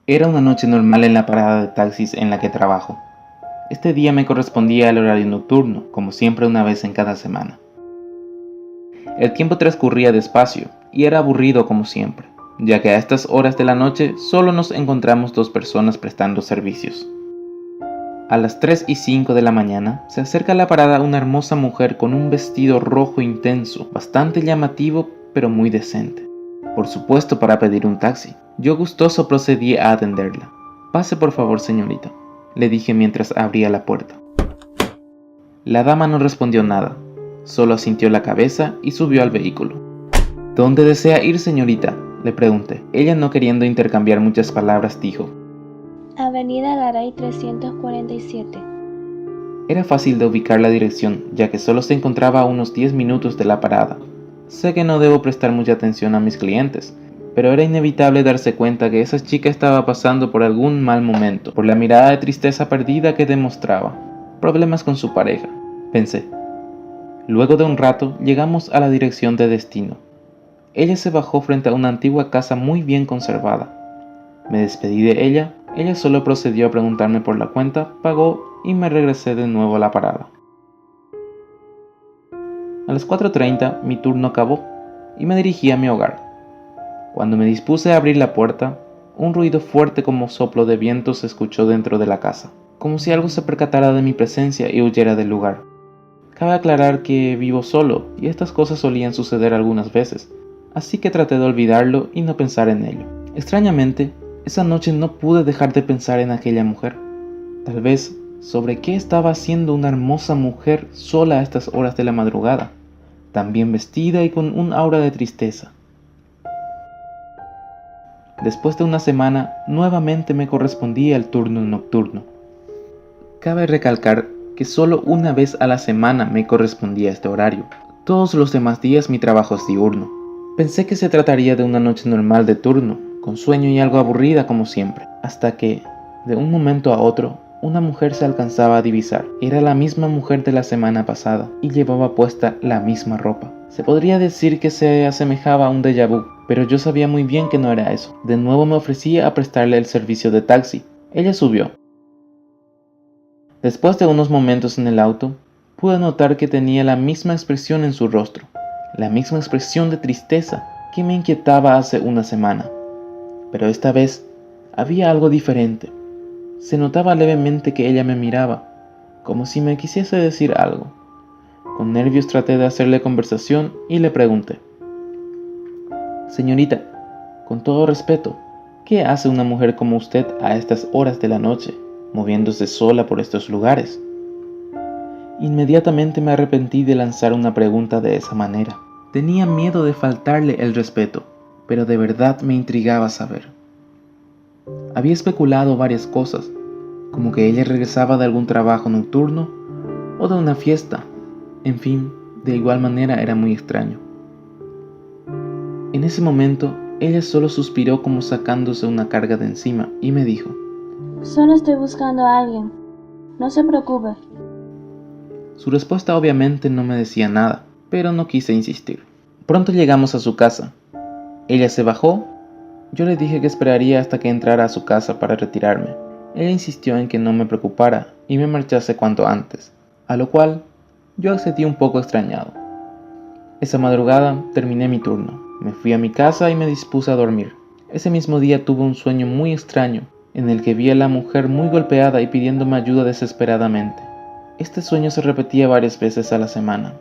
Era una noche normal en la parada de taxis en la que trabajo. Este día me correspondía al horario nocturno, como siempre una vez en cada semana. El tiempo transcurría despacio y era aburrido como siempre, ya que a estas horas de la noche solo nos encontramos dos personas prestando servicios. A las 3:05 de la mañana se acerca a la parada una hermosa mujer con un vestido rojo intenso, bastante llamativo pero muy decente. Por supuesto, para pedir un taxi. Yo gustoso procedí a atenderla. «Pase por favor, señorita», le dije mientras abría la puerta. La dama no respondió nada, solo asintió la cabeza y subió al vehículo. «¿Dónde desea ir, señorita?», le pregunté. Ella, no queriendo intercambiar muchas palabras, dijo: Avenida Garay 347. Era fácil de ubicar la dirección, ya que solo se encontraba a unos 10 minutos de la parada. Sé que no debo prestar mucha atención a mis clientes, pero era inevitable darse cuenta que esa chica estaba pasando por algún mal momento, por la mirada de tristeza perdida que demostraba. Problemas con su pareja, pensé. Luego de un rato, llegamos a la dirección de destino. Ella se bajó frente a una antigua casa muy bien conservada. Me despedí de ella. Ella solo procedió a preguntarme por la cuenta, pagó y me regresé de nuevo a la parada. A las 4:30 mi turno acabó y me dirigí a mi hogar. Cuando me dispuse a abrir la puerta, un ruido fuerte como soplo de viento se escuchó dentro de la casa, como si algo se percatara de mi presencia y huyera del lugar. Cabe aclarar que vivo solo y estas cosas solían suceder algunas veces, así que traté de olvidarlo y no pensar en ello. Extrañamente, esa noche no pude dejar de pensar en aquella mujer. Tal vez sobre qué estaba haciendo una hermosa mujer sola a estas horas de la madrugada, tan bien vestida y con un aura de tristeza. Después de una semana, nuevamente me correspondía el turno nocturno. Cabe recalcar que solo una vez a la semana me correspondía este horario. Todos los demás días mi trabajo es diurno. Pensé que se trataría de una noche normal de turno, con sueño y algo aburrida como siempre, hasta que, de un momento a otro, una mujer se alcanzaba a divisar. Era la misma mujer de la semana pasada y llevaba puesta la misma ropa. Se podría decir que se asemejaba a un déjà vu, pero yo sabía muy bien que no era eso. De nuevo me ofrecí a prestarle el servicio de taxi. Ella subió. Después de unos momentos en el auto, pude notar que tenía la misma expresión en su rostro, la misma expresión de tristeza que me inquietaba hace una semana. Pero esta vez había algo diferente. Se notaba levemente que ella me miraba, como si me quisiese decir algo. Con nervios traté de hacerle conversación y le pregunté: «Señorita, con todo respeto, ¿qué hace una mujer como usted a estas horas de la noche, moviéndose sola por estos lugares?». Inmediatamente me arrepentí de lanzar una pregunta de esa manera. Tenía miedo de faltarle el respeto, pero de verdad me intrigaba saber. Había especulado varias cosas, como que ella regresaba de algún trabajo nocturno o de una fiesta. En fin, de igual manera era muy extraño. En ese momento, ella solo suspiró como sacándose una carga de encima y me dijo: Solo estoy buscando a alguien. No se preocupe. Su respuesta obviamente no me decía nada, pero no quise insistir. Pronto llegamos a su casa. Ella se bajó. Yo le dije que esperaría hasta que entrara a su casa para retirarme. Ella insistió en que no me preocupara y me marchase cuanto antes, a lo cual yo accedí un poco extrañado. Esa madrugada terminé mi turno, me fui a mi casa y me dispuse a dormir. Ese mismo día tuve un sueño muy extraño, en el que vi a la mujer muy golpeada y pidiéndome ayuda desesperadamente. Este sueño se repetía varias veces a la semana,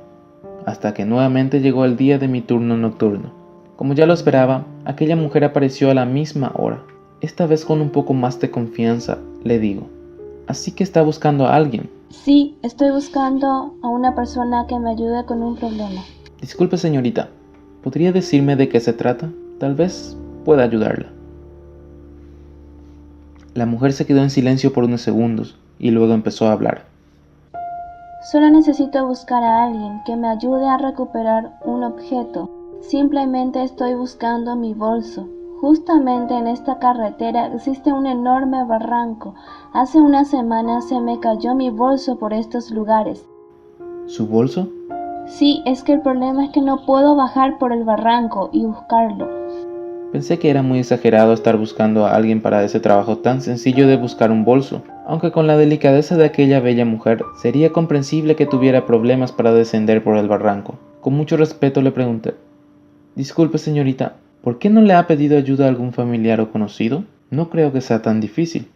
hasta que nuevamente llegó el día de mi turno nocturno. Como ya lo esperaba, aquella mujer apareció a la misma hora. Esta vez con un poco más de confianza, le digo: «Así que está buscando a alguien». Sí, estoy buscando a una persona que me ayude con un problema. «Disculpe, señorita, ¿podría decirme de qué se trata? Tal vez pueda ayudarla». La mujer se quedó en silencio por unos segundos y luego empezó a hablar. Solo necesito buscar a alguien que me ayude a recuperar un objeto. Simplemente estoy buscando mi bolso. Justamente en esta carretera existe un enorme barranco. Hace una semana se me cayó mi bolso por estos lugares. ¿Su bolso? Sí, es que el problema es que no puedo bajar por el barranco y buscarlo. Pensé que era muy exagerado estar buscando a alguien para ese trabajo tan sencillo de buscar un bolso, aunque con la delicadeza de aquella bella mujer sería comprensible que tuviera problemas para descender por el barranco. Con mucho respeto le pregunté: «Disculpe, señorita, ¿por qué no le ha pedido ayuda a algún familiar o conocido? No creo que sea tan difícil».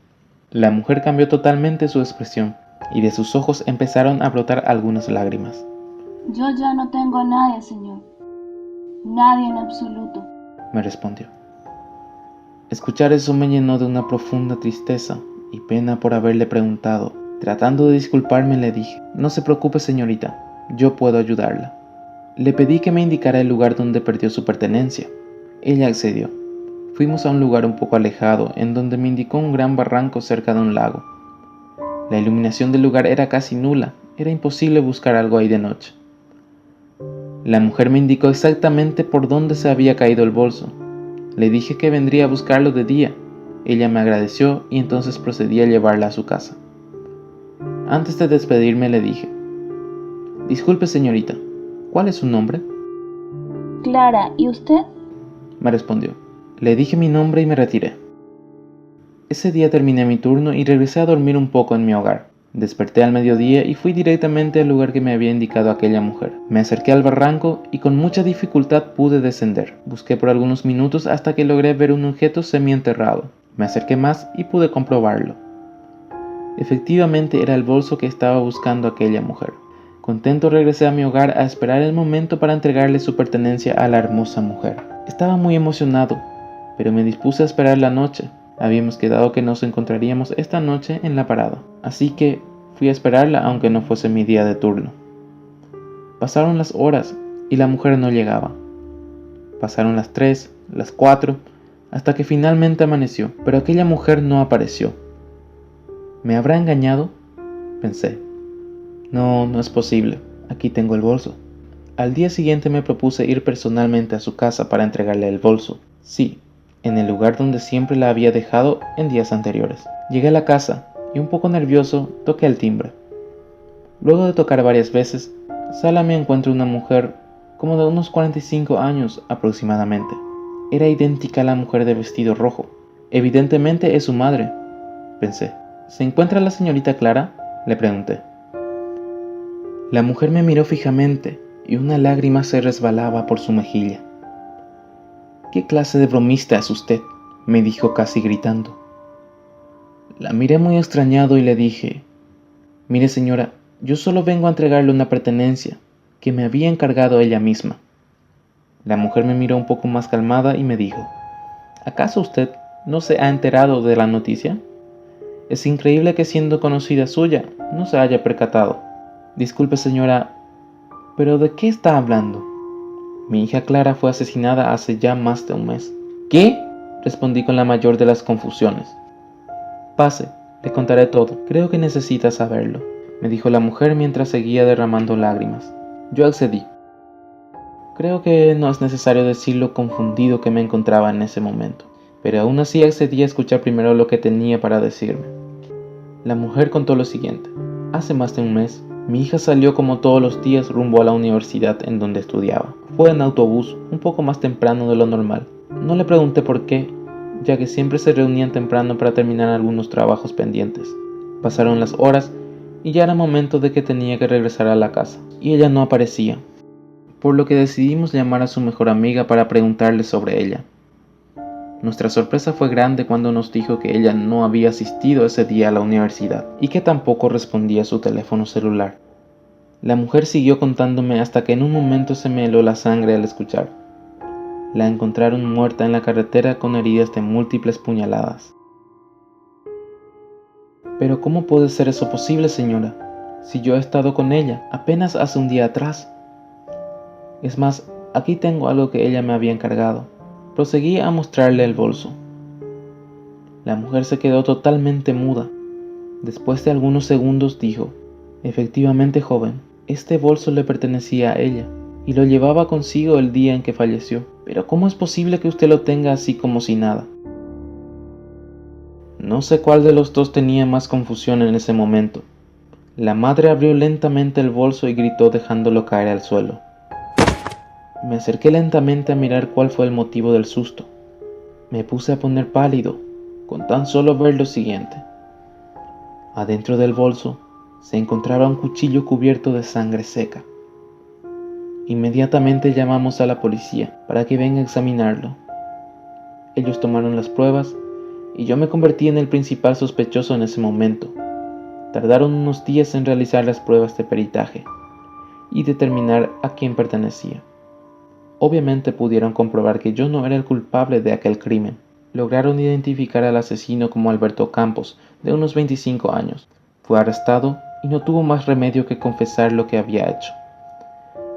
La mujer cambió totalmente su expresión, y de sus ojos empezaron a brotar algunas lágrimas. Yo ya no tengo a nadie, señor. Nadie en absoluto, me respondió. Escuchar eso me llenó de una profunda tristeza y pena por haberle preguntado. Tratando de disculparme, le dije: «No se preocupe, señorita, yo puedo ayudarla». Le pedí que me indicara el lugar donde perdió su pertenencia. Ella accedió. Fuimos a un lugar un poco alejado, en donde me indicó un gran barranco cerca de un lago. La iluminación del lugar era casi nula, era imposible buscar algo ahí de noche. La mujer me indicó exactamente por dónde se había caído el bolso. Le dije que vendría a buscarlo de día. Ella me agradeció y entonces procedí a llevarla a su casa. Antes de despedirme le dije: «Disculpe, señorita, ¿cuál es su nombre?». Clara, ¿y usted? Me respondió. Le dije mi nombre y me retiré. Ese día terminé mi turno y regresé a dormir un poco en mi hogar. Desperté al mediodía y fui directamente al lugar que me había indicado aquella mujer. Me acerqué al barranco y con mucha dificultad pude descender. Busqué por algunos minutos hasta que logré ver un objeto semienterrado. Me acerqué más y pude comprobarlo. Efectivamente era el bolso que estaba buscando aquella mujer. Contento regresé a mi hogar a esperar el momento para entregarle su pertenencia a la hermosa mujer. Estaba muy emocionado, pero me dispuse a esperar la noche. Habíamos quedado que nos encontraríamos esta noche en la parada, así que fui a esperarla aunque no fuese mi día de turno. Pasaron las horas y la mujer no llegaba. Pasaron las 3, las 4, hasta que finalmente amaneció, pero aquella mujer no apareció. ¿Me habrá engañado?, pensé. No es posible, aquí tengo el bolso. Al día siguiente me propuse ir personalmente a su casa para entregarle el bolso. Sí, en el lugar donde siempre la había dejado en días anteriores. Llegué a la casa y un poco nervioso toqué el timbre. Luego de tocar varias veces, sala me encuentro una mujer como de unos 45 años aproximadamente. Era idéntica a la mujer de vestido rojo. Evidentemente es su madre, pensé. ¿Se encuentra la señorita Clara?, le pregunté. La mujer me miró fijamente y una lágrima se resbalaba por su mejilla. «¿Qué clase de bromista es usted?», me dijo casi gritando. La miré muy extrañado y le dije: «Mire, señora, yo solo vengo a entregarle una pertenencia que me había encargado ella misma». La mujer me miró un poco más calmada y me dijo: «¿Acaso usted no se ha enterado de la noticia? Es increíble que siendo conocida suya no se haya percatado». «Disculpe, señora, ¿pero de qué está hablando? Mi hija Clara fue asesinada hace ya más de un mes». «¿Qué?», respondí con la mayor de las confusiones. «Pase, le contaré todo. Creo que necesita saberlo», me dijo la mujer mientras seguía derramando lágrimas. Yo accedí. Creo que no es necesario decir lo confundido que me encontraba en ese momento, pero aún así accedí a escuchar primero lo que tenía para decirme. La mujer contó lo siguiente: «Hace más de un mes, mi hija salió como todos los días rumbo a la universidad en donde estudiaba. Fue en autobús, un poco más temprano de lo normal. No le pregunté por qué, ya que siempre se reunían temprano para terminar algunos trabajos pendientes. Pasaron las horas y ya era momento de que tenía que regresar a la casa, y ella no aparecía, por lo que decidimos llamar a su mejor amiga para preguntarle sobre ella. Nuestra sorpresa fue grande cuando nos dijo que ella no había asistido ese día a la universidad y que tampoco respondía a su teléfono celular. La mujer siguió contándome hasta que en un momento se me heló la sangre al escuchar. La encontraron muerta en la carretera con heridas de múltiples puñaladas. «¿Pero cómo puede ser eso posible, señora? Si yo he estado con ella apenas hace un día atrás. Es más, aquí tengo algo que ella me había encargado». Proseguí a mostrarle el bolso. La mujer se quedó totalmente muda. Después de algunos segundos dijo: «Efectivamente, joven, este bolso le pertenecía a ella y lo llevaba consigo el día en que falleció. Pero ¿cómo es posible que usted lo tenga así como si nada?». No sé cuál de los dos tenía más confusión en ese momento. La madre abrió lentamente el bolso y gritó dejándolo caer al suelo. Me acerqué lentamente a mirar cuál fue el motivo del susto. Me puse a poner pálido con tan solo ver lo siguiente. Adentro del bolso se encontraba un cuchillo cubierto de sangre seca. Inmediatamente llamamos a la policía para que venga a examinarlo. Ellos tomaron las pruebas y yo me convertí en el principal sospechoso en ese momento. Tardaron unos días en realizar las pruebas de peritaje y determinar a quién pertenecía. Obviamente pudieron comprobar que yo no era el culpable de aquel crimen. Lograron identificar al asesino como Alberto Campos, de unos 25 años. Fue arrestado y no tuvo más remedio que confesar lo que había hecho.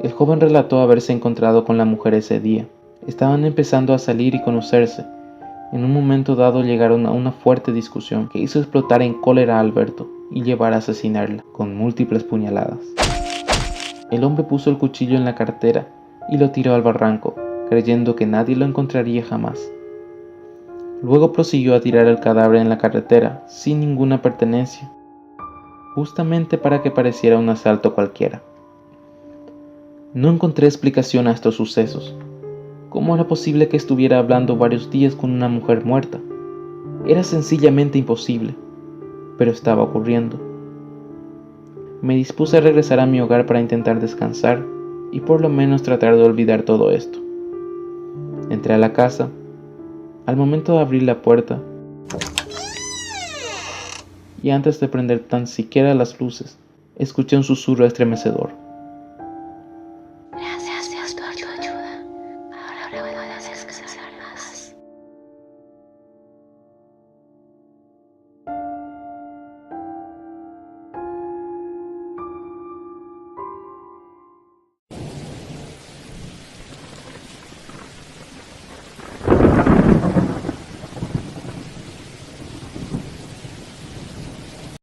El joven relató haberse encontrado con la mujer ese día. Estaban empezando a salir y conocerse. En un momento dado llegaron a una fuerte discusión que hizo explotar en cólera a Alberto y llevar a asesinarla con múltiples puñaladas. El hombre puso el cuchillo en la cartera y lo tiró al barranco, creyendo que nadie lo encontraría jamás. Luego prosiguió a tirar el cadáver en la carretera sin ninguna pertenencia, justamente para que pareciera un asalto cualquiera. No encontré explicación a estos sucesos. ¿Cómo era posible que estuviera hablando varios días con una mujer muerta? Era sencillamente imposible, pero estaba ocurriendo. Me dispuse a regresar a mi hogar para intentar descansar y por lo menos tratar de olvidar todo esto. Entré a la casa. Al momento de abrir la puerta, y antes de prender tan siquiera las luces, escuché un susurro estremecedor. Gracias por tu ayuda. Ahora puedo descansar más.